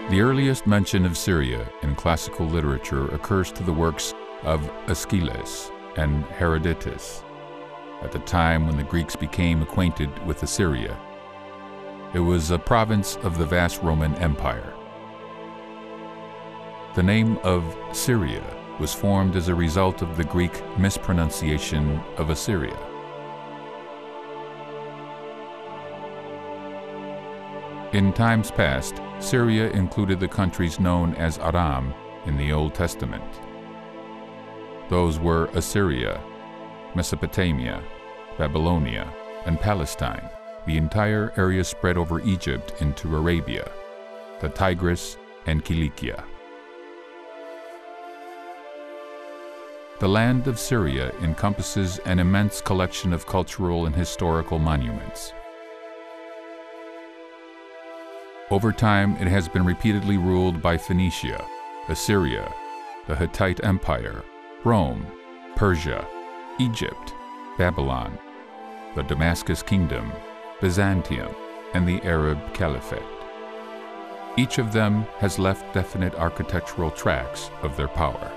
The earliest mention of Syria in classical literature occurs to the works of Aeschylus and Herodotus, at the time when the Greeks became acquainted with Assyria. It was a province of the vast Roman Empire. The name of Syria was formed as a result of the Greek mispronunciation of Assyria. In times past, Syria included the countries known as Aram in the Old Testament. Those were Assyria, Mesopotamia, Babylonia, and Palestine, the entire area spread over Egypt into Arabia, the Tigris, and Cilicia. The land of Syria encompasses an immense collection of cultural and historical monuments. Over time, it has been repeatedly ruled by Phoenicia, Assyria, the Hittite Empire, Rome, Persia, Egypt, Babylon, the Damascus Kingdom, Byzantium, and the Arab Caliphate. Each of them has left definite architectural tracks of their power.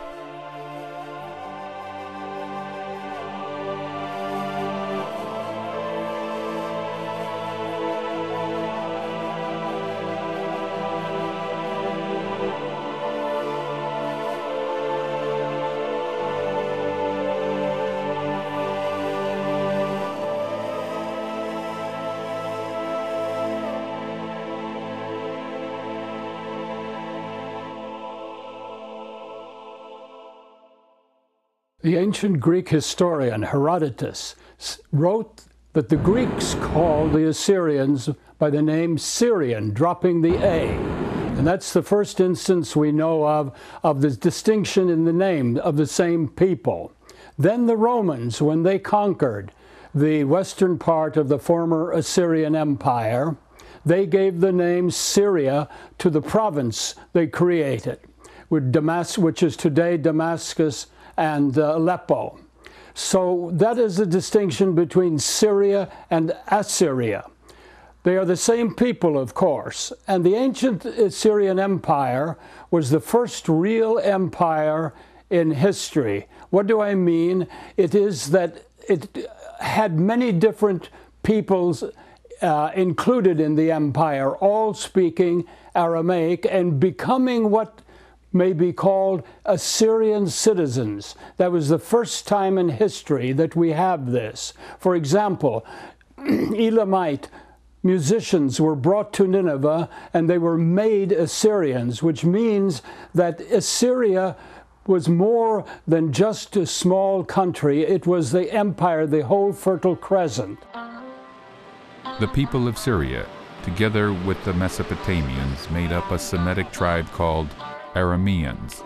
The ancient Greek historian Herodotus wrote that the Greeks called the Assyrians by the name Syrian, dropping the A. And that's the first instance we know of the distinction in the name of the same people. Then the Romans, when they conquered the western part of the former Assyrian Empire, they gave the name Syria to the province they created, which is today Damascus and Aleppo. So that is the distinction between Syria and Assyria. They are the same people, of course, and the ancient Assyrian Empire was the first real empire in history. What do I mean? It is that it had many different peoples included in the empire, all speaking Aramaic and becoming what may be called Assyrian citizens. That was the first time in history that we have this. For example, Elamite musicians were brought to Nineveh and they were made Assyrians, which means that Assyria was more than just a small country. It was the empire, the whole Fertile Crescent. The people of Syria, together with the Mesopotamians, made up a Semitic tribe called Arameans.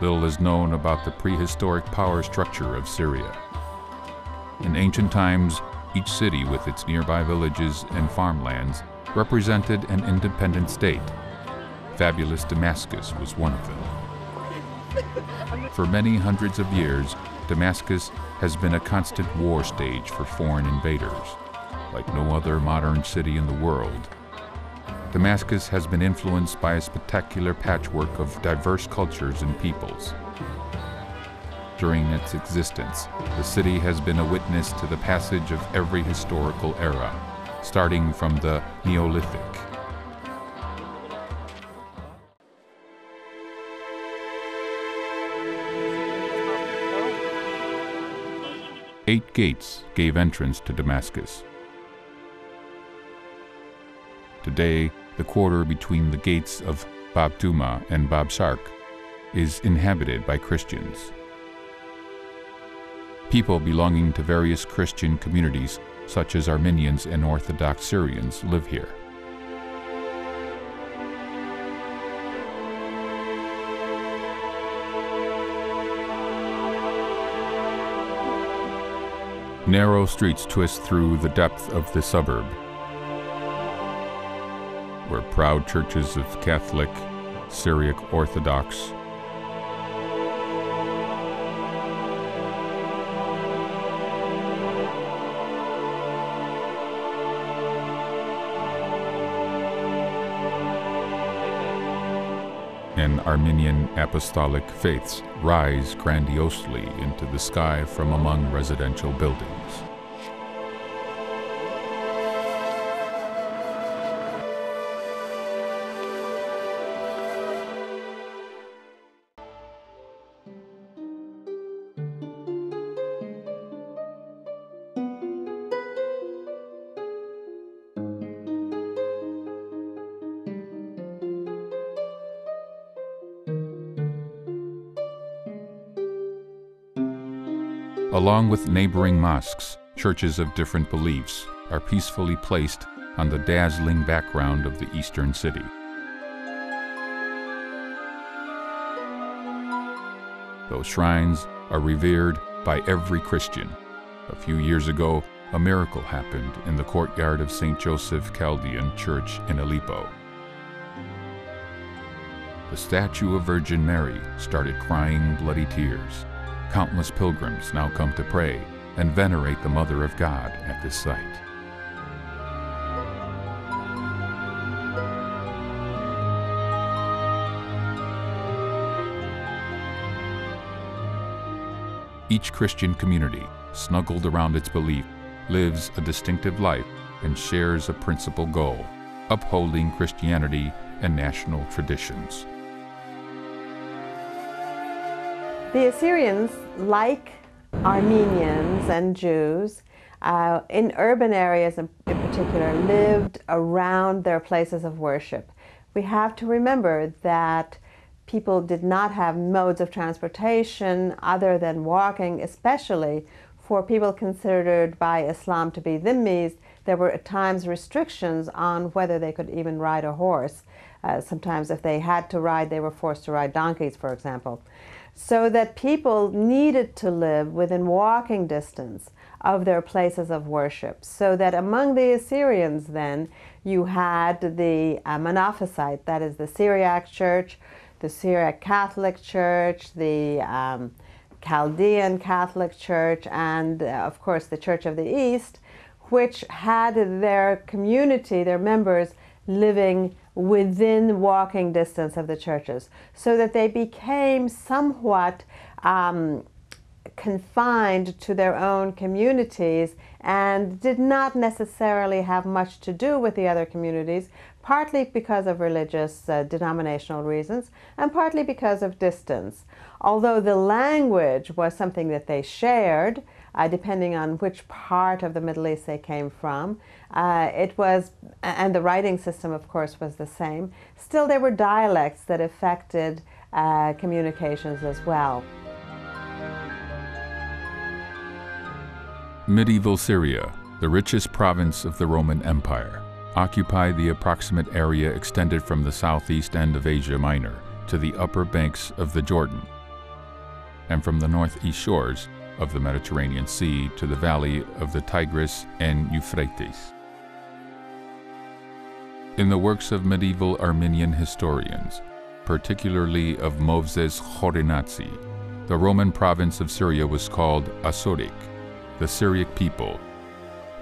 Little is known about the prehistoric power structure of Syria. In ancient times, each city with its nearby villages and farmlands represented an independent state. Fabulous Damascus was one of them. For many hundreds of years, Damascus has been a constant war stage for foreign invaders. Like no other modern city in the world, Damascus has been influenced by a spectacular patchwork of diverse cultures and peoples. During its existence, the city has been a witness to the passage of every historical era, starting from the Neolithic. Eight gates gave entrance to Damascus. Today, the quarter between the gates of Bab Tuma and Bab Sharq is inhabited by Christians. People belonging to various Christian communities, such as Armenians and Orthodox Syrians, live here. Narrow streets twist through the depth of the suburb, where proud churches of Catholic, Syriac Orthodox, and Armenian apostolic faiths rise grandiosely into the sky from among residential buildings. Along with neighboring mosques, churches of different beliefs are peacefully placed on the dazzling background of the eastern city. Those shrines are revered by every Christian. A few years ago, a miracle happened in the courtyard of St. Joseph Chaldean Church in Aleppo. The statue of Virgin Mary started crying bloody tears. Countless pilgrims now come to pray and venerate the Mother of God at this site. Each Christian community, snuggled around its belief, lives a distinctive life and shares a principal goal: upholding Christianity and national traditions. The Assyrians, like Armenians and Jews, in urban areas in particular, lived around their places of worship. We have to remember that people did not have modes of transportation other than walking, especially for people considered by Islam to be dhimmis. There were at times restrictions on whether they could even ride a horse. Sometimes if they had to ride, they were forced to ride donkeys, for example. So that people needed to live within walking distance of their places of worship. So that among the Assyrians then, you had the Monophysite, that is the Syriac Church, the Syriac Catholic Church, the Chaldean Catholic Church, and of course the Church of the East, which had their community, their members, living within walking distance of the churches, so that they became somewhat confined to their own communities and did not necessarily have much to do with the other communities, partly because of religious denominational reasons and partly because of distance. Although the language was something that they shared, depending on which part of the Middle East they came from, and the writing system, of course, was the same. Still, there were dialects that affected communications as well. Medieval Syria, the richest province of the Roman Empire, occupied the approximate area extended from the southeast end of Asia Minor to the upper banks of the Jordan, and from the northeast shores of the Mediterranean Sea to the valley of the Tigris and Euphrates. In the works of medieval Armenian historians, particularly of Moses Khorenatsi, the Roman province of Syria was called Asorik, the Syriac people,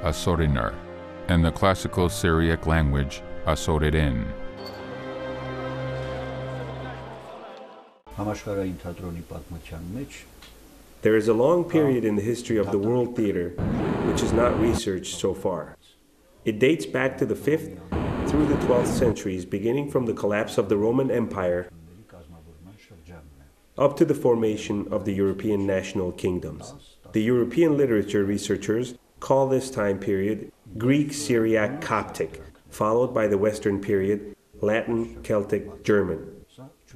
Asoriner, and the classical Syriac language, Asoririn. There is a long period in the history of the world theater which is not researched so far. It dates back to the 5th through the 12th centuries, beginning from the collapse of the Roman Empire up to the formation of the European national kingdoms. The European literature researchers call this time period Greek, Syriac, Coptic, followed by the Western period Latin, Celtic, German.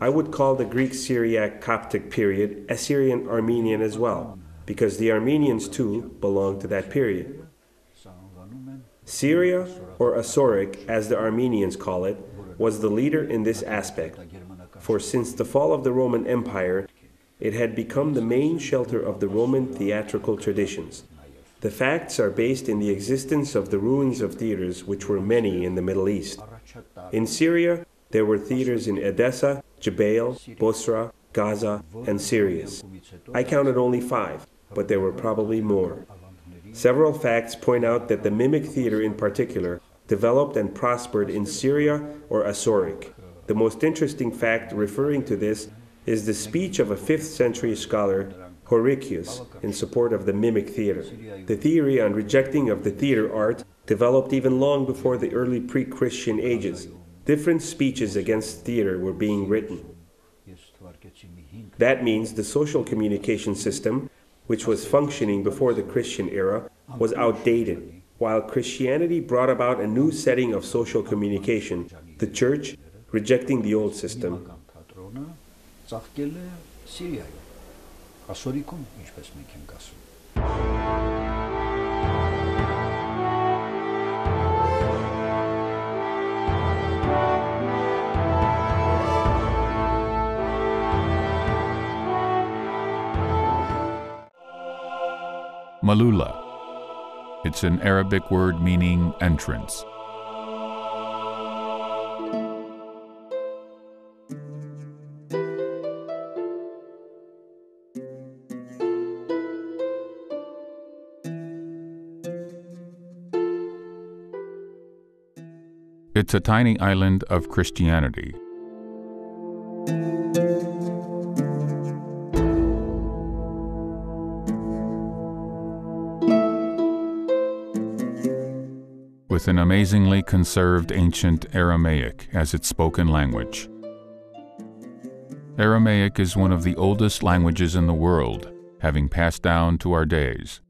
I would call the Greek, Syriac, Coptic period Assyrian Armenian as well, because the Armenians too belong to that period. Syria, or Asoric as the Armenians call it, was the leader in this aspect, for since the fall of the Roman Empire, it had become the main shelter of the Roman theatrical traditions. The facts are based in the existence of the ruins of theaters, which were many in the Middle East. In Syria, there were theaters in Edessa, Jabail, Bosra, Gaza, and Sirius. I counted only 5, but there were probably more. Several facts point out that the mimic theater in particular developed and prospered in Syria or Asoric. The most interesting fact referring to this is the speech of a 5th century scholar, Horicius, in support of the mimic theater. The theory on rejecting of the theater art developed even long before the early pre-Christian ages. Different speeches against theater were being written. That means the social communication system, which was functioning before the Christian era, was outdated, while Christianity brought about a new setting of social communication, the Church rejecting the old system. Malula. It's an Arabic word meaning entrance. It's a tiny island of Christianity. With an amazingly conserved ancient Aramaic as its spoken language. Aramaic is one of the oldest languages in the world, having passed down to our days.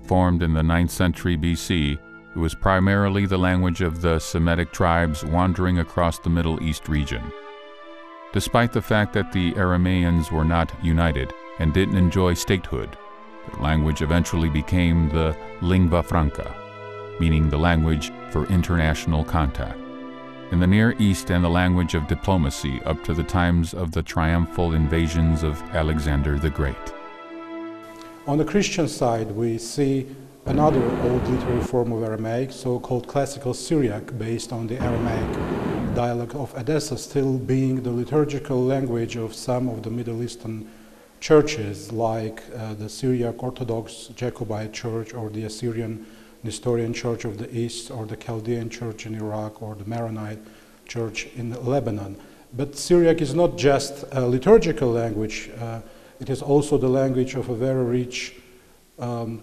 Formed in the 9th century BC, it was primarily the language of the Semitic tribes wandering across the Middle East region. Despite the fact that the Arameans were not united and didn't enjoy statehood, the language eventually became the lingua franca, meaning the language for international contact. In the Near East and the language of diplomacy up to the times of the triumphal invasions of Alexander the Great. On the Christian side, we see another old literary form of Aramaic, so-called classical Syriac, based on the Aramaic dialect of Edessa, still being the liturgical language of some of the Middle Eastern churches, like the Syriac Orthodox Jacobite Church, or the Assyrian Nestorian Church of the East, or the Chaldean Church in Iraq, or the Maronite Church in Lebanon. But Syriac is not just a liturgical language, it is also the language of a very rich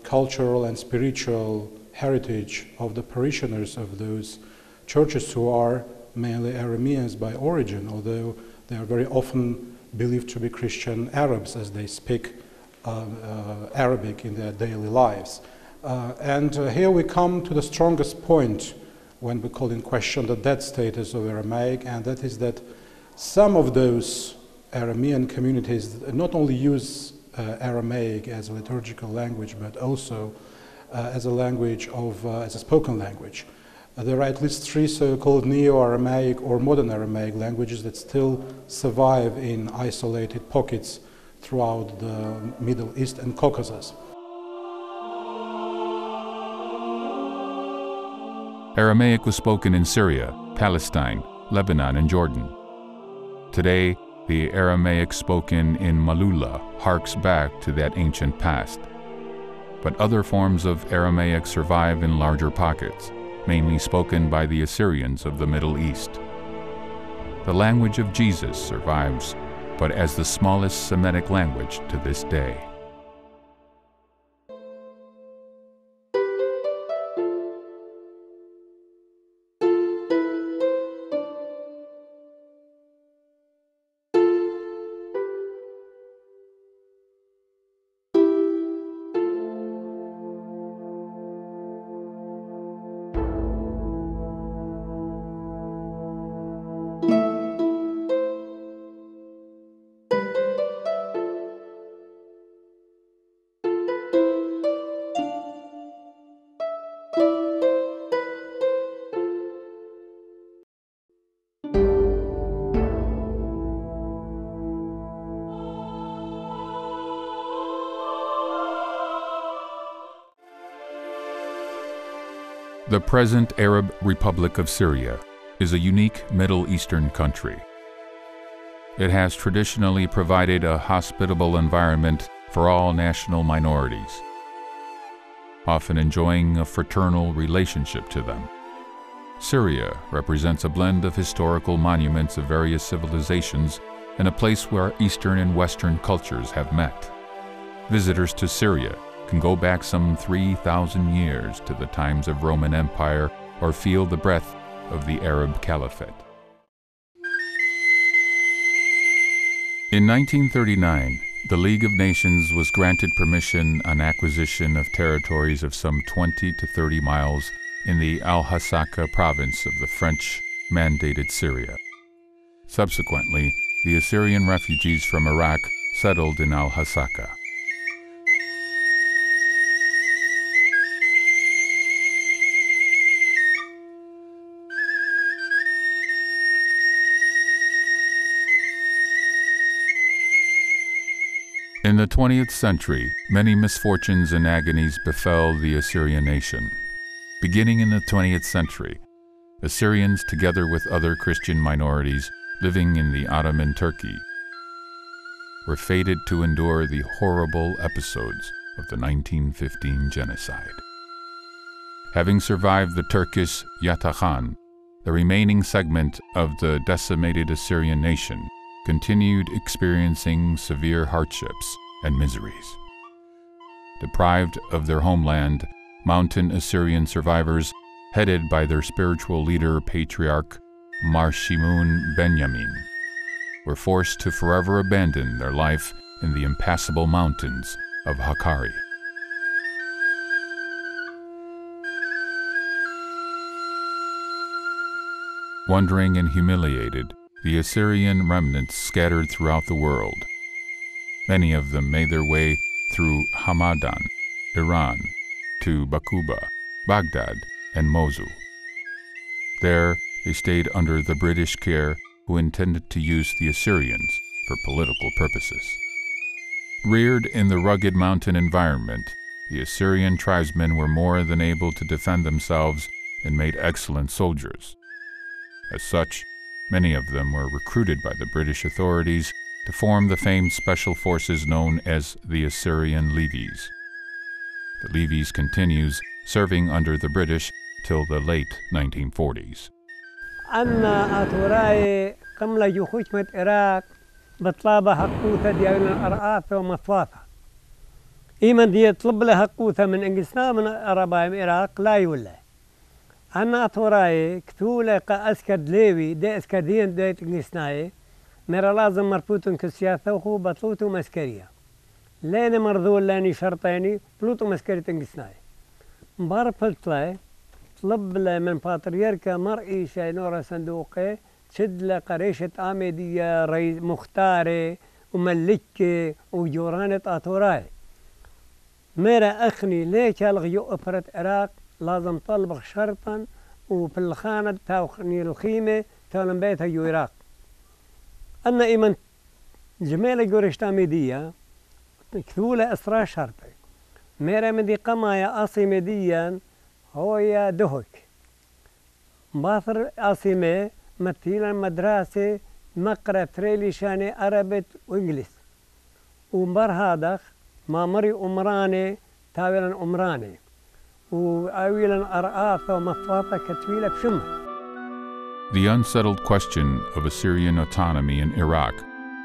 cultural and spiritual heritage of the parishioners of those churches, who are mainly Arameans by origin, although they are very often believed to be Christian Arabs, as they speak Arabic in their daily lives. Here we come to the strongest point when we call in question the dead status of Aramaic, and that is that some of those Aramean communities not only use Aramaic as a liturgical language, but also as a language of, as a spoken language. There are at least 3 so-called Neo-Aramaic or Modern Aramaic languages that still survive in isolated pockets throughout the Middle East and Caucasus. Aramaic was spoken in Syria, Palestine, Lebanon, and Jordan. Today, the Aramaic spoken in Malula harks back to that ancient past. But other forms of Aramaic survive in larger pockets, mainly spoken by the Assyrians of the Middle East. The language of Jesus survives, but as the smallest Semitic language to this day. The present Arab Republic of Syria is a unique Middle Eastern country. It has traditionally provided a hospitable environment for all national minorities, often enjoying a fraternal relationship to them. Syria represents a blend of historical monuments of various civilizations and a place where Eastern and Western cultures have met. Visitors to Syria can go back some 3,000 years to the times of Roman Empire or feel the breath of the Arab Caliphate. In 1939, the League of Nations was granted permission on acquisition of territories of some 20 to 30 miles in the Al-Hasaka province of the French-mandated Syria. Subsequently, the Assyrian refugees from Iraq settled in Al-Hasaka. In the 20th century, many misfortunes and agonies befell the Assyrian nation. Beginning in the 20th century, Assyrians, together with other Christian minorities living in the Ottoman Turkey, were fated to endure the horrible episodes of the 1915 genocide. Having survived the Turkish Yatahan, the remaining segment of the decimated Assyrian nation continued experiencing severe hardships and miseries. Deprived of their homeland, mountain Assyrian survivors, headed by their spiritual leader, Patriarch Marshimun Benyamin, were forced to forever abandon their life in the impassable mountains of Hakkari. Wandering and humiliated, the Assyrian remnants scattered throughout the world. Many of them made their way through Hamadan, Iran, to Bakuba, Baghdad, and Mosul. There, they stayed under the British care, who intended to use the Assyrians for political purposes. Reared in the rugged mountain environment, the Assyrian tribesmen were more than able to defend themselves and made excellent soldiers. As such, many of them were recruited by the British authorities to form the famed special forces known as the Assyrian Levies. The Levies continues serving under the British till the late 1940s. أنا أتوراي قملا يخشمة العراق بطلابة حقوثة ديالنا أرآثة ومطواثة. إيمن دي يطلب لها حقوثة من إنجلسنا من أربايم العراق لا يولى. أنا أتوراي كتولة أسكد ليوي دي أسكدين دي إنجلسناي مرا لازم مربوطن كسياسة وهو بطلوتو مسكرية. لين مرذول لاني شرطيني بلوتو مسكرية إنجلسناي. مبارا فلتلاي طلب له من باتريركا مرئي شاي نورا صندوقي تشد له قريشة آميدية رئيس مختاري وملكي وجورانة آتوراي. ميرا أخني ليش ألغي أفرة عراق لازم طلبخ شرطا وفي الخانة تاوخني الخيمة تولن بيتها يو عراق. أنا إيمن جميلة جوريشت آميدية كثولة أسرار شرطي. ميرا من دي قمايا أصي مديا هو يا دهك باثر عاصمة مثيلا مدرسة مقرأ تريلي شاني عربي وإنجليز ومبر هذا مامري أمراني تاويلا أمراني وأويلا أرآثة ومطواطة كتويلة بشمة. The unsettled question of Assyrian autonomy in Iraq,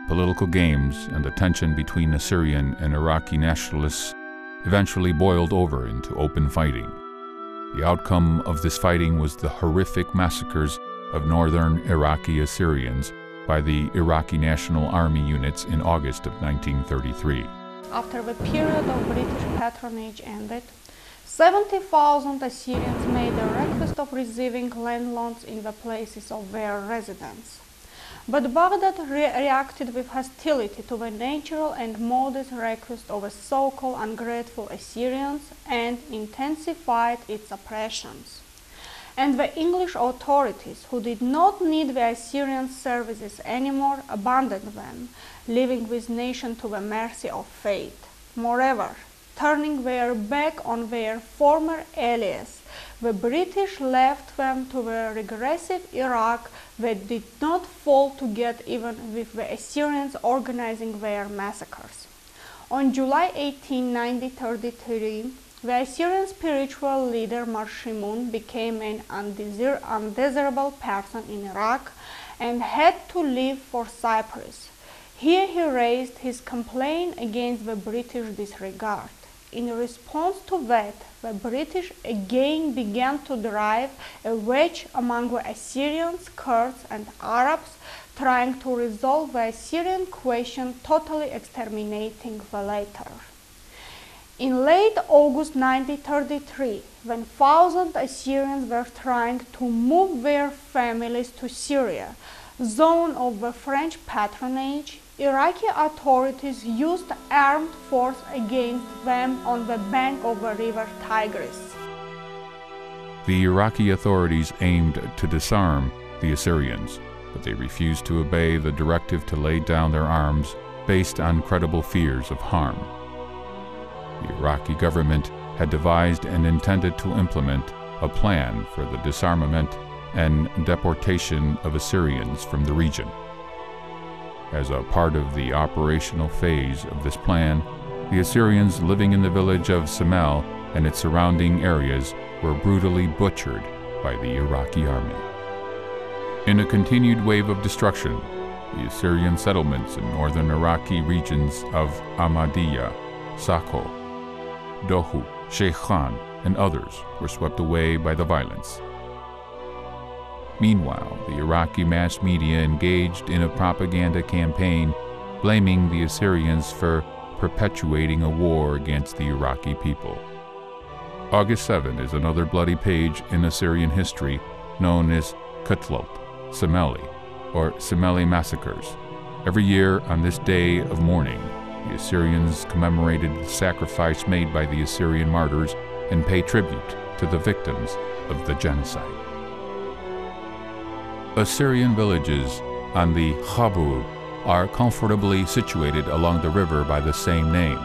political games, and the tension between Assyrian and Iraqi nationalists eventually boiled over into open fighting. The outcome of this fighting was the horrific massacres of northern Iraqi Assyrians by the Iraqi National Army units in August of 1933. After the period of British patronage ended, 70,000 Assyrians made a request of receiving land loans in the places of their residence. But Baghdad reacted with hostility to the natural and modest request of the so-called ungrateful Assyrians and intensified its oppressions. And the English authorities, who did not need the Assyrian services anymore, abandoned them, leaving this nation to the mercy of fate. Moreover, turning their back on their former allies, the British left them to the regressive Iraq that did not fall to get even with the Assyrians organizing their massacres. On July 18, 1933, The Assyrian spiritual leader Marshimun became an undesirable person in Iraq and had to leave for Cyprus. Here he raised his complaint against the British disregard. In response to that, the British again began to drive a wedge among the Assyrians, Kurds, and Arabs, trying to resolve the Assyrian question, totally exterminating the latter. In late August 1933, when thousands of Assyrians were trying to move their families to Syria, zone of the French patronage, Iraqi authorities used armed force against them on the bank of the river Tigris. The Iraqi authorities aimed to disarm the Assyrians, but they refused to obey the directive to lay down their arms based on credible fears of harm. The Iraqi government had devised and intended to implement a plan for the disarmament and deportation of Assyrians from the region. As a part of the operational phase of this plan, the Assyrians living in the village of Samel and its surrounding areas were brutally butchered by the Iraqi army. In a continued wave of destruction, the Assyrian settlements in northern Iraqi regions of Ahmadiyya, Sakho, Dohu, Sheikh Khan, and others were swept away by the violence. Meanwhile, the Iraqi mass media engaged in a propaganda campaign blaming the Assyrians for perpetuating a war against the Iraqi people. August 7 is another bloody page in Assyrian history known as Kutlop, Semeli, or Semeli massacres. Every year on this day of mourning, the Assyrians commemorated the sacrifice made by the Assyrian martyrs and pay tribute to the victims of the genocide. Assyrian villages on the Habur are comfortably situated along the river by the same name.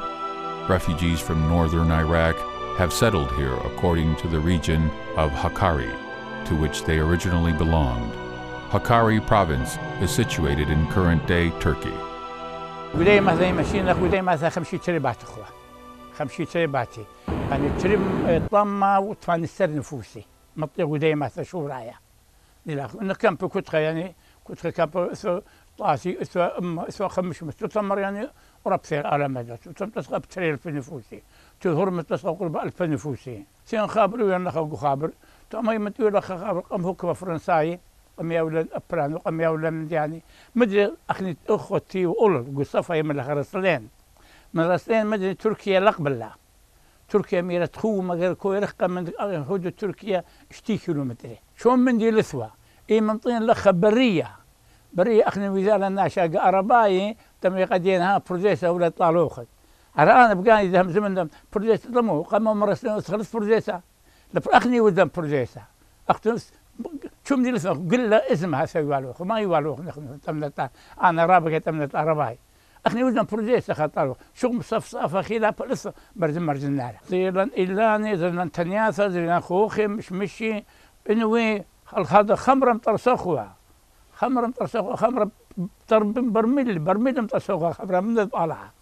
Refugees from northern Iraq have settled here according to the region of Hakkari, to which they originally belonged. Hakkari province is situated in current-day Turkey. كم كتخ يعني كتخ كم سو خمش مستمر يعني وربثير على مدى تم تسقى بتريل في نفوسي تظهر متسقى قرب 1000 نفوسي سين خابر ويا نخو خابر تما يمتوا لك خابر قم هو فرنساي قم يا ولد ابران قم يا ولد يعني مدري اخني اخوتي واول قصفه من الخرسلين من رسلين مدري تركيا لقبل تركيا ميرة خو مغير كوي رقم من حدود تركيا 60 كيلومتر شلون من دي لثوة اي منطين لخ برية اخني وزارة الناشا أرباي تم يقدينها بروزيسا ولا طالوخ انا بقاني ذهم زمن دم بروزيسا ضمو قاموا مرسلين خلص بروزيسا اخني ودم بروزيسا اختنس شو من لثوة قل له اسمها سيوالوخ ما يوالوخ تمنت انا رابقة تمنت أرباي اخني ودنا بروجيس خاطر شو مصفصفه خلاف لسه مرجن نار زيلان إلاني زيلان تنياثا زيلان خوخي مشي انوي هذا خمره مطرسخوها خمره برميل مطرسخوها خمره من الطالعه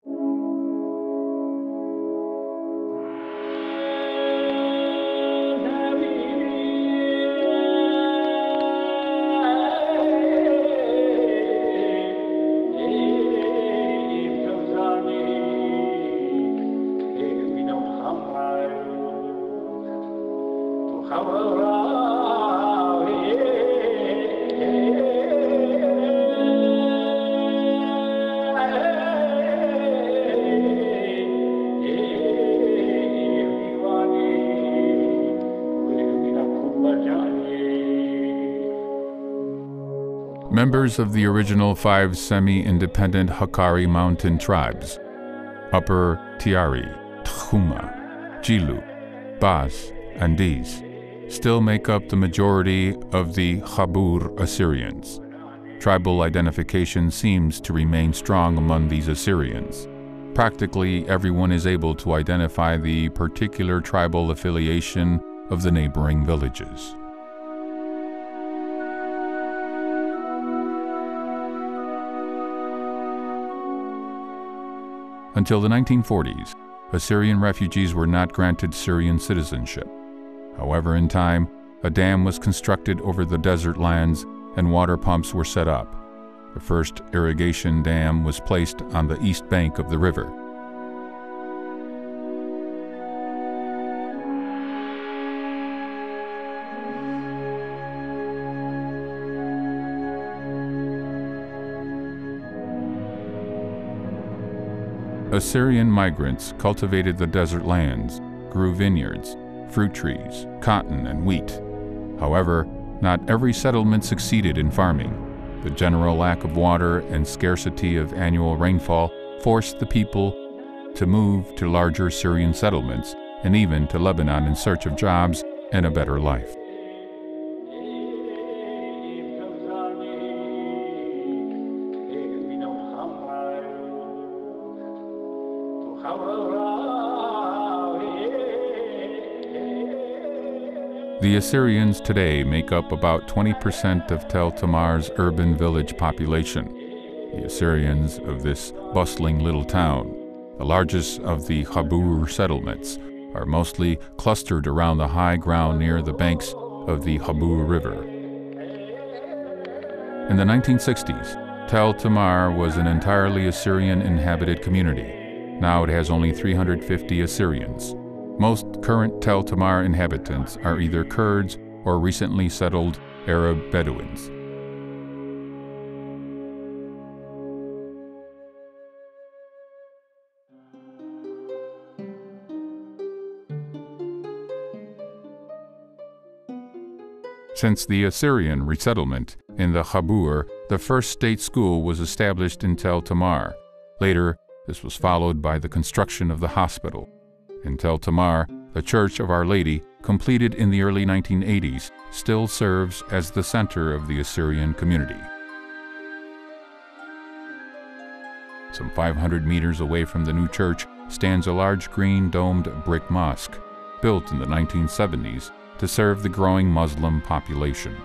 Members of the original 5 semi-independent Hakkari mountain tribes, Upper Tiari, Tkhuma, Jilu, Bas, and Dis, still make up the majority of the Habur Assyrians. Tribal identification seems to remain strong among these Assyrians. Practically everyone is able to identify the particular tribal affiliation of the neighboring villages. Until the 1940s, Assyrian refugees were not granted Syrian citizenship. However, in time, a dam was constructed over the desert lands and water pumps were set up. The first irrigation dam was placed on the east bank of the river. Assyrian migrants cultivated the desert lands, grew vineyards, fruit trees, cotton, and wheat. However, not every settlement succeeded in farming. The general lack of water and scarcity of annual rainfall forced the people to move to larger Syrian settlements and even to Lebanon in search of jobs and a better life. The Assyrians today make up about 20% of Tel Tamar's urban village population. The Assyrians of this bustling little town, the largest of the Habur settlements, are mostly clustered around the high ground near the banks of the Habur River. In the 1960s, Tel Tamar was an entirely Assyrian inhabited community. Now it has only 350 Assyrians. Most current Tel Tamar inhabitants are either Kurds or recently settled Arab Bedouins. Since the Assyrian resettlement in the Habur, the first state school was established in Tel Tamar. Later, this was followed by the construction of the hospital. In Tel Tamar, the Church of Our Lady, completed in the early 1980s, still serves as the center of the Assyrian community. Some 500 meters away from the new church stands a large green domed brick mosque, built in the 1970s to serve the growing Muslim population.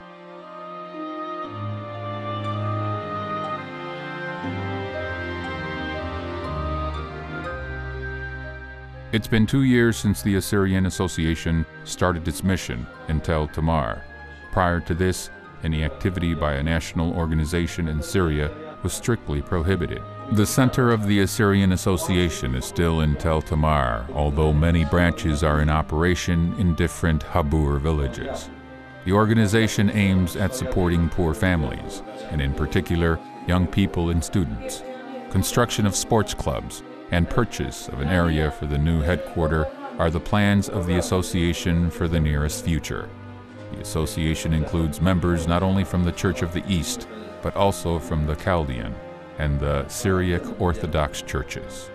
It's been 2 years since the Assyrian Association started its mission in Tel Tamar. Prior to this, any activity by a national organization in Syria was strictly prohibited. The center of the Assyrian Association is still in Tel Tamar, although many branches are in operation in different Habur villages. The organization aims at supporting poor families, and in particular, young people and students. Construction of sports clubs and purchase of an area for the new headquarters are the plans of the association for the nearest future. The association includes members not only from the Church of the East, but also from the Chaldean and the Syriac Orthodox churches.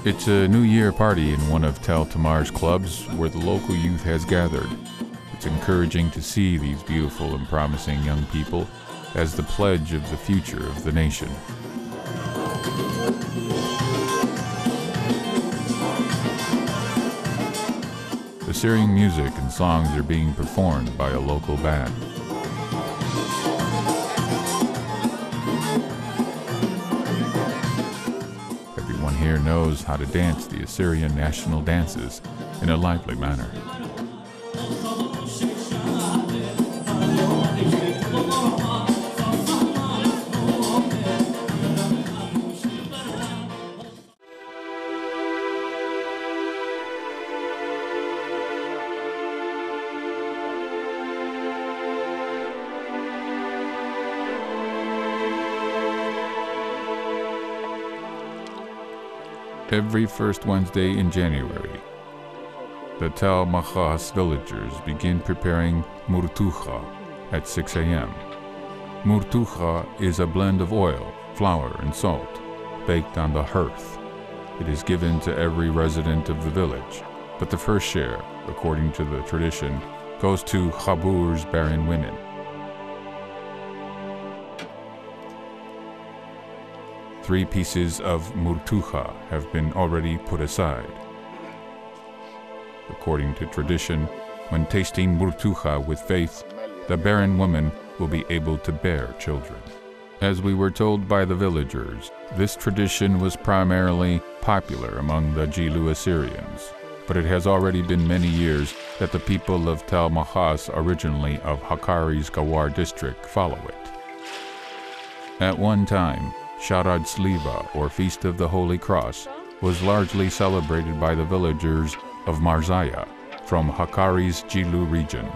It's a New Year party in one of Tel Tamar's clubs where the local youth has gathered. It's encouraging to see these beautiful and promising young people as the pledge of the future of the nation. Assyrian music and songs are being performed by a local band. Everyone here knows how to dance the Assyrian national dances in a lively manner. Every first Wednesday in January, the Tel Machas villagers begin preparing murtucha at 6 a.m. Murtucha is a blend of oil, flour, and salt, baked on the hearth. It is given to every resident of the village, but the first share, according to the tradition, goes to Habur's barren women. Three pieces of murtucha have been already put aside. According to tradition, when tasting murtucha with faith, the barren woman will be able to bear children. As we were told by the villagers, this tradition was primarily popular among the Jilu Assyrians, but it has already been many years that the people of Tel Mahas, originally of Hakkari's Gawar district, follow it. At one time, Sharad Sliva, or Feast of the Holy Cross, was largely celebrated by the villagers of Marzaya from Hakkari's Jilu region.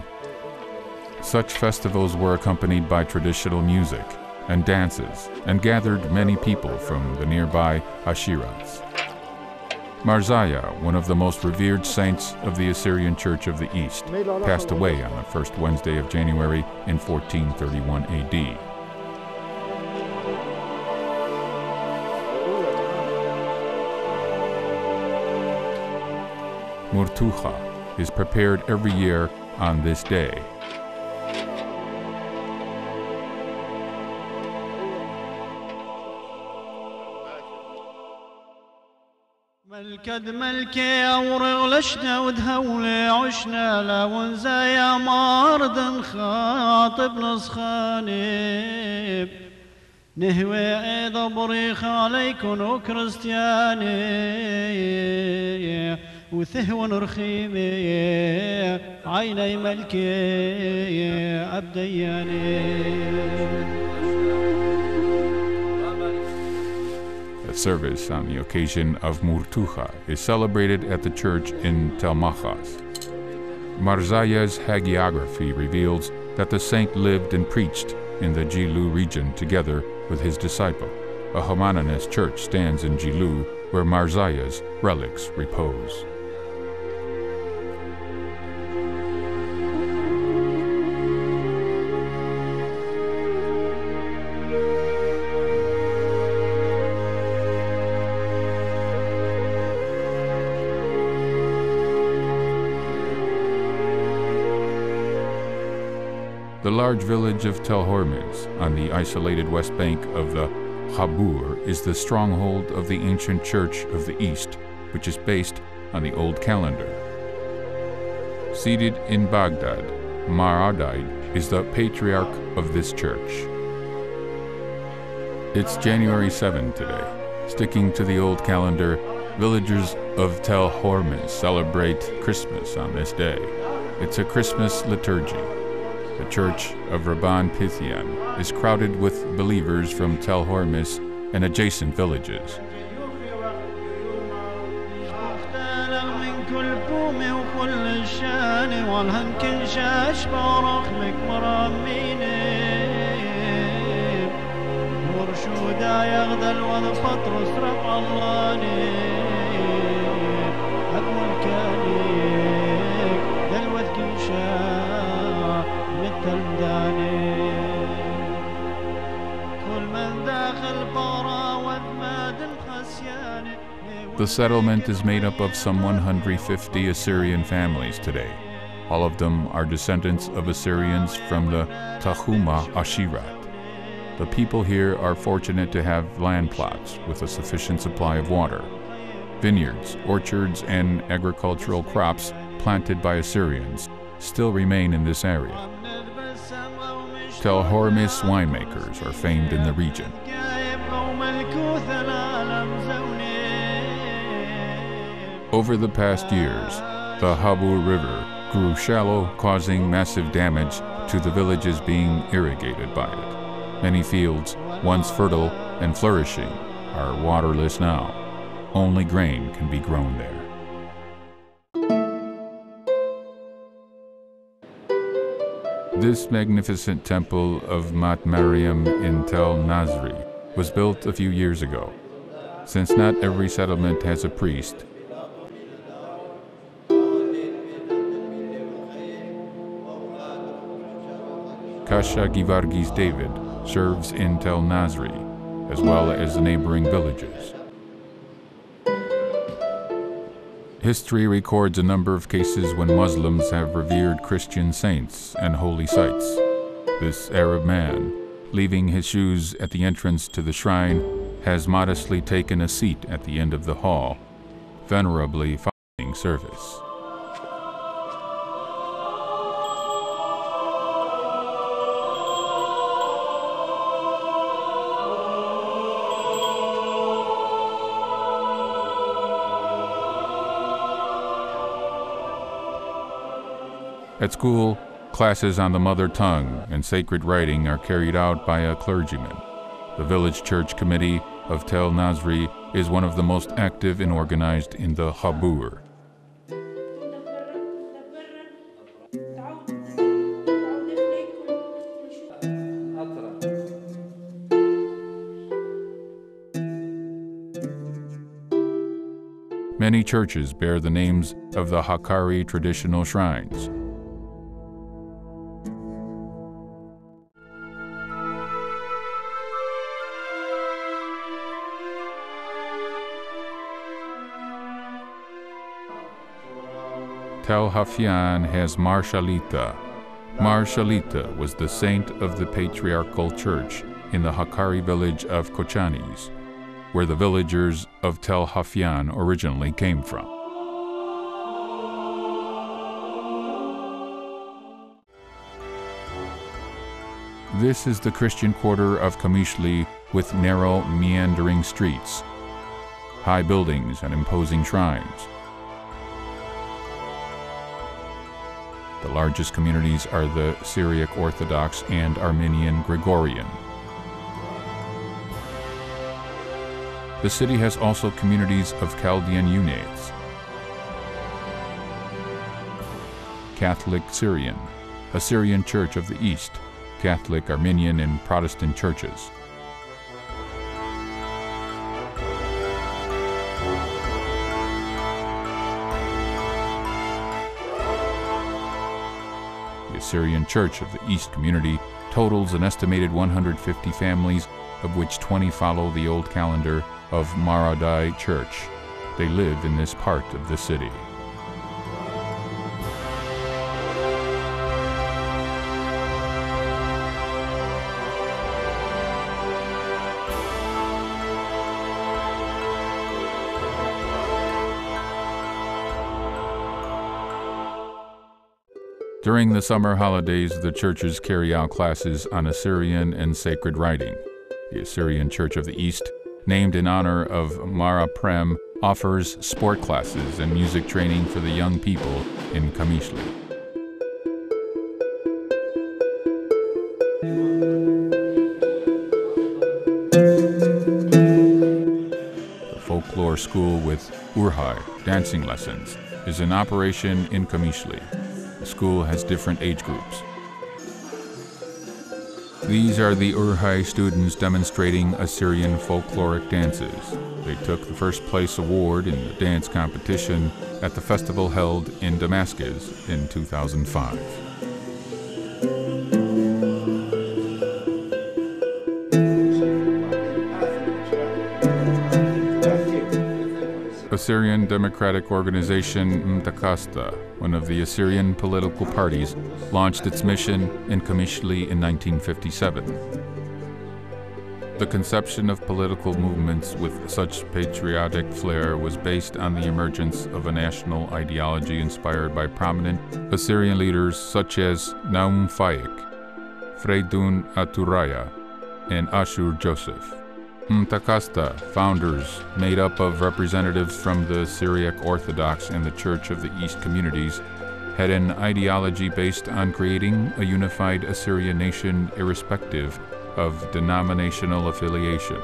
Such festivals were accompanied by traditional music and dances and gathered many people from the nearby Ashiras. Marzaya, one of the most revered saints of the Assyrian Church of the East, passed away on the first Wednesday of January in 1431 AD. Murtucha is prepared every year on this day. ملكد ملكي أورغ لشنا ودهولي عشنا لا ونزايا مارد خاطب نسخاني نهوي عيد بريخ عليكن وكريستياني وثهو نرخيمي عيني ملكي أبدياني. A service on the occasion of Murtucha is celebrated at the church in Tel Mahas. Marzaya's hagiography reveals that the saint lived and preached in the Jilu region together with his disciple. A homonymous church stands in Jilu where Marzaya's relics repose. The large village of Tel Hormuz on the isolated west bank of the Habur is the stronghold of the ancient Church of the East, which is based on the Old Calendar. Seated in Baghdad, Maradide is the patriarch of this church. It's January 7 today. Sticking to the Old Calendar, villagers of Tel Hormuz celebrate Christmas on this day. It's a Christmas liturgy. The church of Rabban Pithian is crowded with believers from Tel Hormuz and adjacent villages. The settlement is made up of some 150 Assyrian families today. All of them are descendants of Assyrians from the Tahuma Ashirat. The people here are fortunate to have land plots with a sufficient supply of water. Vineyards, orchards, and agricultural crops planted by Assyrians still remain in this area. Tel Hormuz winemakers are famed in the region. Over the past years, the Habur River grew shallow, causing massive damage to the villages being irrigated by it. Many fields, once fertile and flourishing, are waterless now. Only grain can be grown there. This magnificent temple of Mat Mariam in Tel Nazri was built a few years ago. Since not every settlement has a priest, Kasha Givargis David serves in Tel Nazri, as well as the neighboring villages. History records a number of cases when Muslims have revered Christian saints and holy sites. This Arab man, leaving his shoes at the entrance to the shrine, has modestly taken a seat at the end of the hall, venerably following service. At school, classes on the mother tongue and sacred writing are carried out by a clergyman. The village church committee of Tel Nasri is one of the most active and organized in the Habur. Many churches bear the names of the Hakkari traditional shrines. Tel Hafian has Mar Shalita. Mar Shalita was the saint of the patriarchal church in the Hakkari village of Kochanis, where the villagers of Tel Hafian originally came from. This is the Christian quarter of Qamishli with narrow, meandering streets, high buildings and imposing shrines. The largest communities are the Syriac Orthodox and Armenian Gregorian. The city has also communities of Chaldean Unites, Catholic Syrian, Assyrian Church of the East, Catholic Armenian and Protestant churches. The Assyrian Church of the East community totals an estimated 150 families, of which 20 follow the old calendar of Maradai Church. They live in this part of the city. During the summer holidays, the churches carry out classes on Assyrian and sacred writing. The Assyrian Church of the East, named in honor of Mara Prem, offers sport classes and music training for the young people in Qamishli. The folklore school with Urhai, dancing lessons, is in operation in Qamishli. The school has different age groups. These are the Urhai students demonstrating Assyrian folkloric dances. They took the first place award in the dance competition at the festival held in Damascus in 2005. Assyrian Democratic Organization Mtakasta, one of the Assyrian political parties, launched its mission in Qamishli in 1957. The conception of political movements with such patriotic flair was based on the emergence of a national ideology inspired by prominent Assyrian leaders such as Naum Faik, Freydun Aturaya, and Ashoor Joseph. Mtakasta, founders made up of representatives from the Syriac Orthodox and the Church of the East communities, had an ideology based on creating a unified Assyrian nation irrespective of denominational affiliation.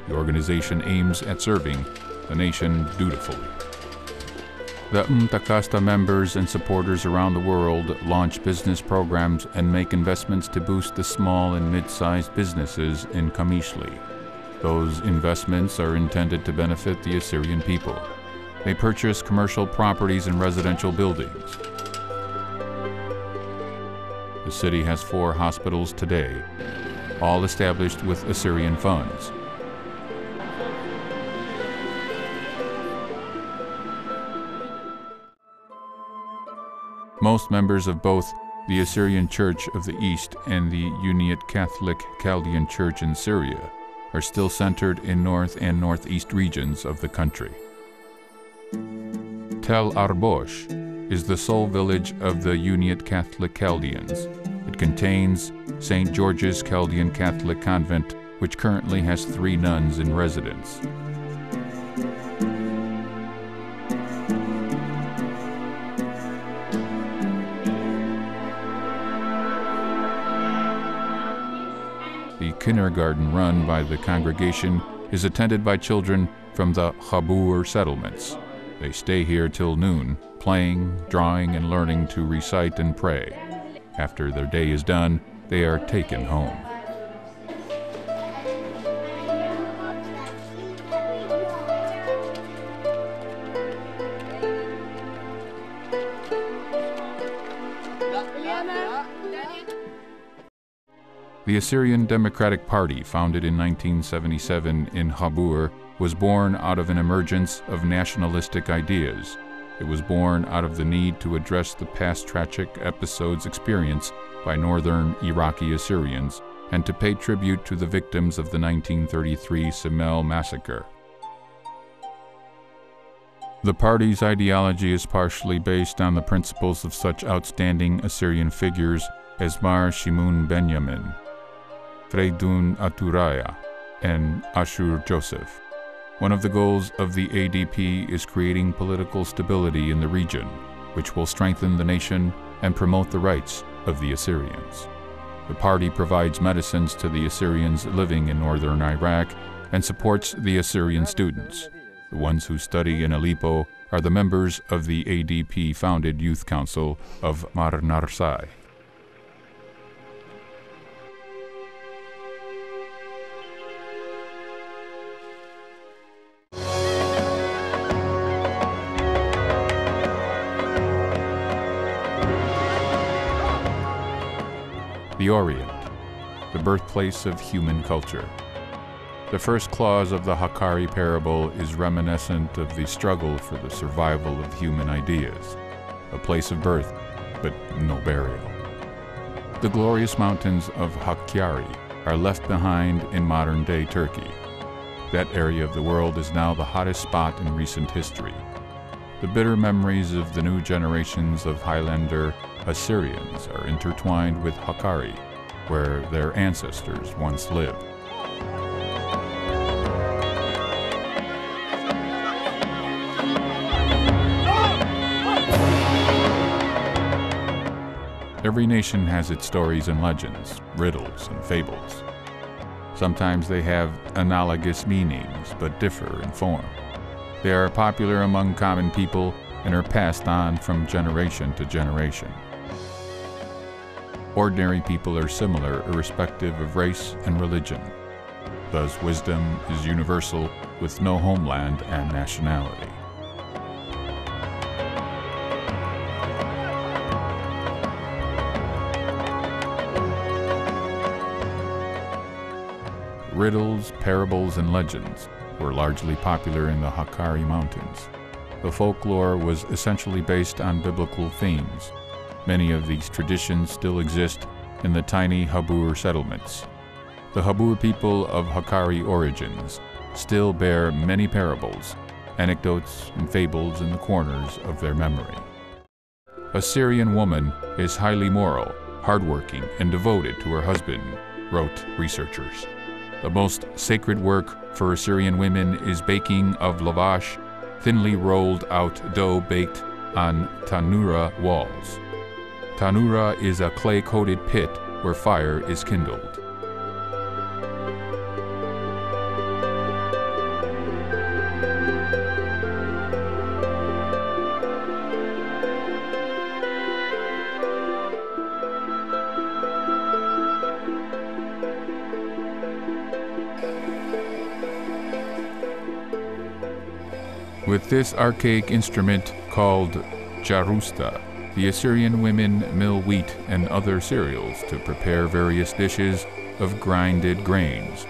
The organization aims at serving the nation dutifully. The Mtakasta members and supporters around the world launch business programs and make investments to boost the small and mid-sized businesses in Qamishli. Those investments are intended to benefit the Assyrian people. They purchase commercial properties and residential buildings. The city has 4 hospitals today, all established with Assyrian funds. Most members of both the Assyrian Church of the East and the Uniate Catholic Chaldean Church in Syria are still centered in north and northeast regions of the country. Tel Arbosh is the sole village of the Uniate Catholic Chaldeans. It contains St. George's Chaldean Catholic Convent, which currently has 3 nuns in residence. kindergarten run by the congregation is attended by children from the Habur settlements. They stay here till noon, playing, drawing, and learning to recite and pray. After their day is done, they are taken home. The Assyrian Democratic Party, founded in 1977 in Habur, was born out of an emergence of nationalistic ideas. It was born out of the need to address the past tragic episodes experienced by northern Iraqi Assyrians and to pay tribute to the victims of the 1933 Simele massacre. The party's ideology is partially based on the principles of such outstanding Assyrian figures as Mar Shimun Benjamin, Freydun Aturaya, and Ashoor Joseph. One of the goals of the ADP is creating political stability in the region, which will strengthen the nation and promote the rights of the Assyrians. The party provides medicines to the Assyrians living in northern Iraq and supports the Assyrian students. The ones who study in Aleppo are the members of the ADP-founded Youth Council of Mar Narsai. The Orient, the birthplace of human culture. The first clause of the Hakkari parable is reminiscent of the struggle for the survival of human ideas, a place of birth, but no burial. The glorious mountains of Hakkari are left behind in modern-day Turkey. That area of the world is now the hottest spot in recent history. The bitter memories of the new generations of Highlander Assyrians are intertwined with Hakkari, where their ancestors once lived. Every nation has its stories and legends, riddles and fables. Sometimes they have analogous meanings, but differ in form. They are popular among common people and are passed on from generation to generation. Ordinary people are similar irrespective of race and religion. Thus, wisdom is universal with no homeland and nationality. Riddles, parables, and legends were largely popular in the Hakkari Mountains. The folklore was essentially based on biblical themes. Many of these traditions still exist in the tiny Habur settlements. The Habur people of Hakkari origins still bear many parables, anecdotes, and fables in the corners of their memory. A Syrian woman is highly moral, hardworking, and devoted to her husband, wrote researchers. The most sacred work for Assyrian women is baking of lavash, thinly rolled out dough baked on tanura walls. Tanura is a clay-coated pit where fire is kindled. With this archaic instrument called jarusta, the Assyrian women mill wheat and other cereals to prepare various dishes of grinded grains.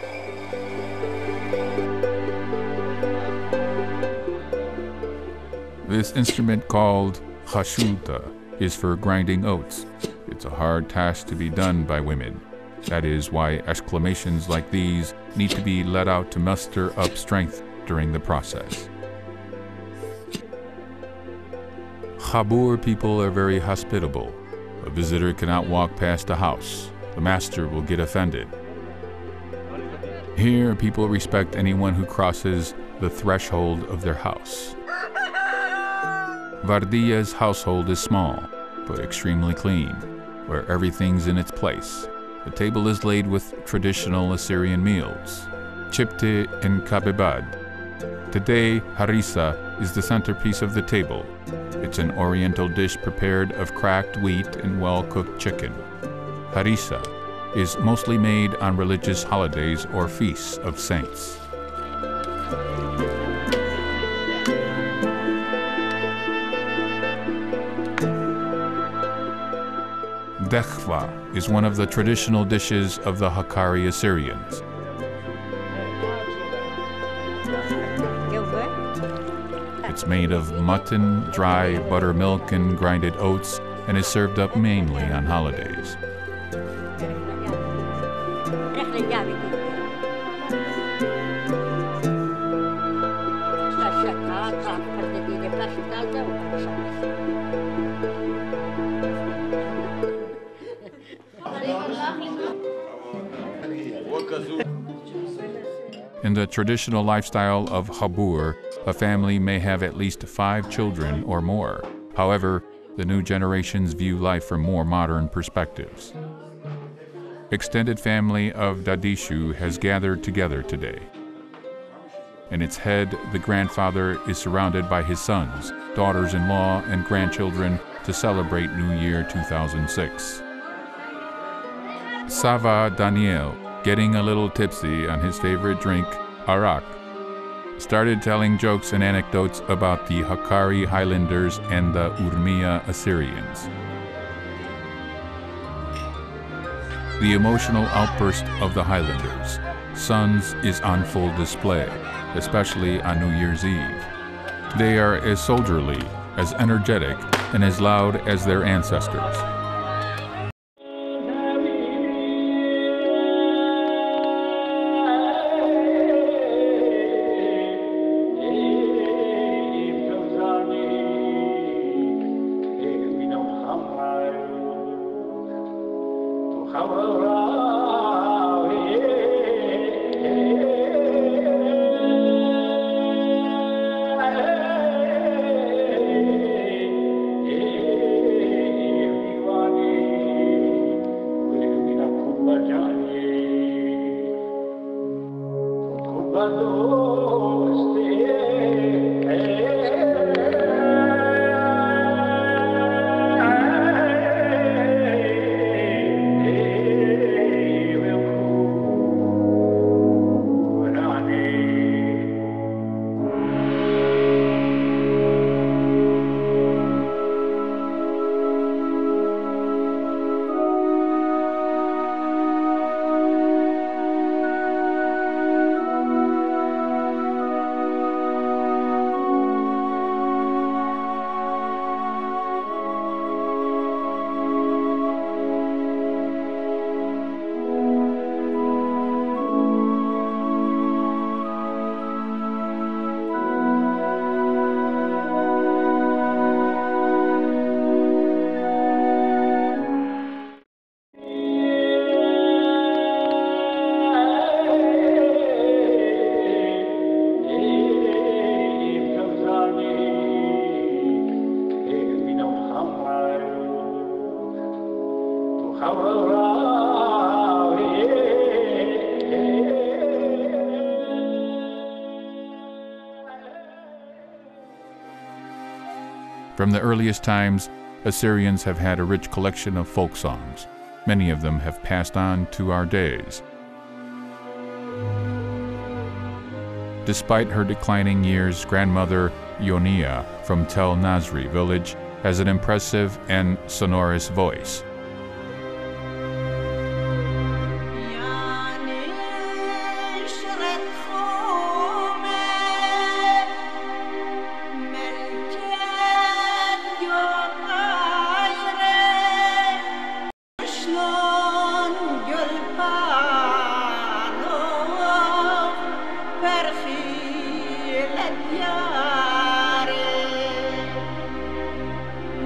This instrument called khashuta is for grinding oats. It's a hard task to be done by women. That is why exclamations like these need to be let out to muster up strength during the process. Habur people are very hospitable. A visitor cannot walk past a house. The master will get offended. Here, people respect anyone who crosses the threshold of their house. Vardiya's household is small, but extremely clean, where everything's in its place. The table is laid with traditional Assyrian meals, chipte and kabebad. Today, harissa is the centerpiece of the table. It's an oriental dish prepared of cracked wheat and well-cooked chicken. Harissa is mostly made on religious holidays or feasts of saints. Dekhva is one of the traditional dishes of the Hakkari Assyrians. It's made of mutton, dry buttermilk, and grinded oats, and is served up mainly on holidays. In the traditional lifestyle of Habur, a family may have at least 5 children or more. However, the new generations view life from more modern perspectives. Extended family of Dadishu has gathered together today. In its head, the grandfather is surrounded by his sons, daughters-in-law, and grandchildren to celebrate New Year 2006. Sava Daniel, getting a little tipsy on his favorite drink, arak, started telling jokes and anecdotes about the Hakkari Highlanders and the Urmia Assyrians. The emotional outburst of the Highlanders, sons, is on full display, especially on New Year's Eve. They are as soldierly, as energetic, and as loud as their ancestors. From the earliest times, Assyrians have had a rich collection of folk songs. Many of them have passed on to our days. Despite her declining years, grandmother Yonia from Tel Nasri village has an impressive and sonorous voice.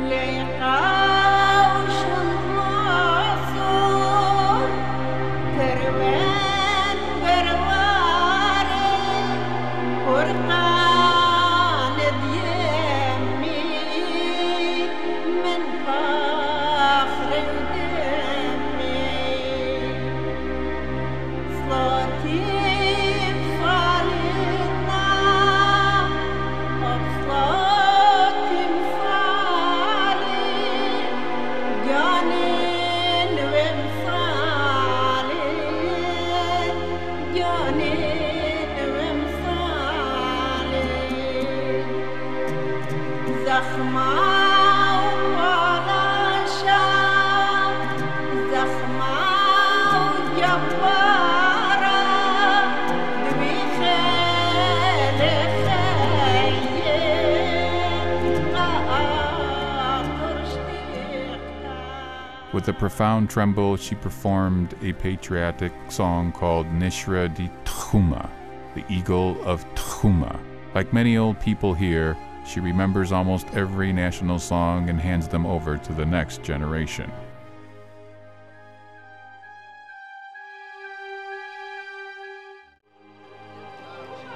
لقاء With a profound tremble, she performed a patriotic song called Nishra di Tchuma, the Eagle of Tchuma. Like many old people here, she remembers almost every national song and hands them over to the next generation.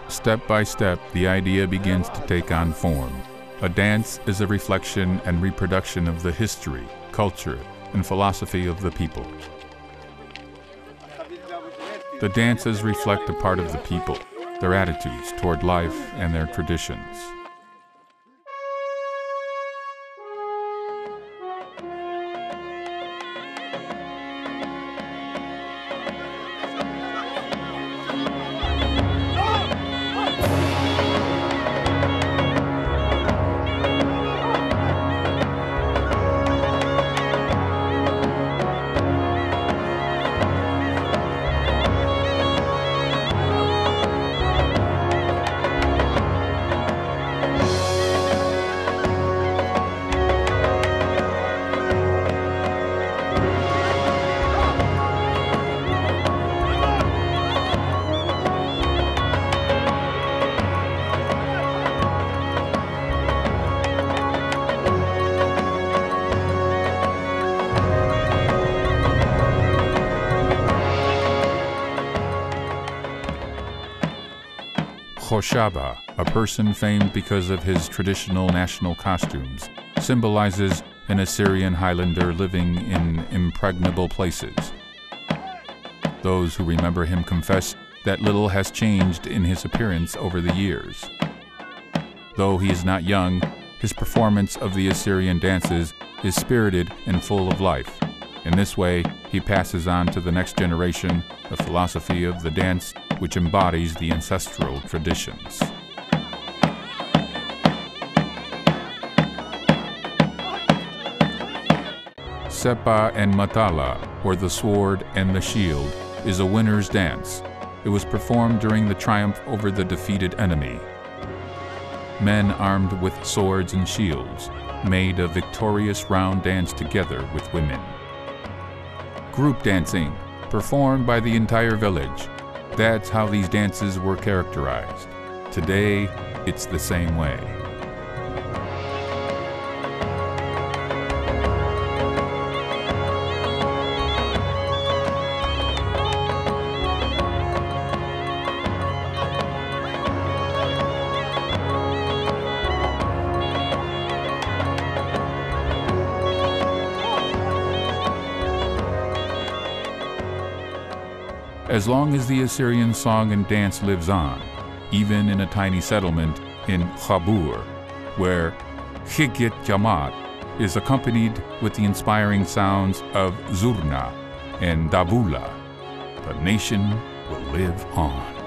Step by step, the idea begins to take on form. A dance is a reflection and reproduction of the history, culture, and philosophy of the people. The dances reflect a part of the people, their attitudes toward life and their traditions. Khoshaba, a person famed because of his traditional national costumes, symbolizes an Assyrian Highlander living in impregnable places. Those who remember him confess that little has changed in his appearance over the years. Though he is not young, his performance of the Assyrian dances is spirited and full of life. In this way, he passes on to the next generation the philosophy of the dance, which embodies the ancestral traditions. Sepa and Matala, or the sword and the shield, is a winner's dance. It was performed during the triumph over the defeated enemy. Men armed with swords and shields made a victorious round dance together with women. Group dancing, performed by the entire village. That's how these dances were characterized. Today, it's the same way. As long as the Assyrian song and dance lives on, even in a tiny settlement in Habur, where Higit Jamat is accompanied with the inspiring sounds of Zurna and Davula, the nation will live on.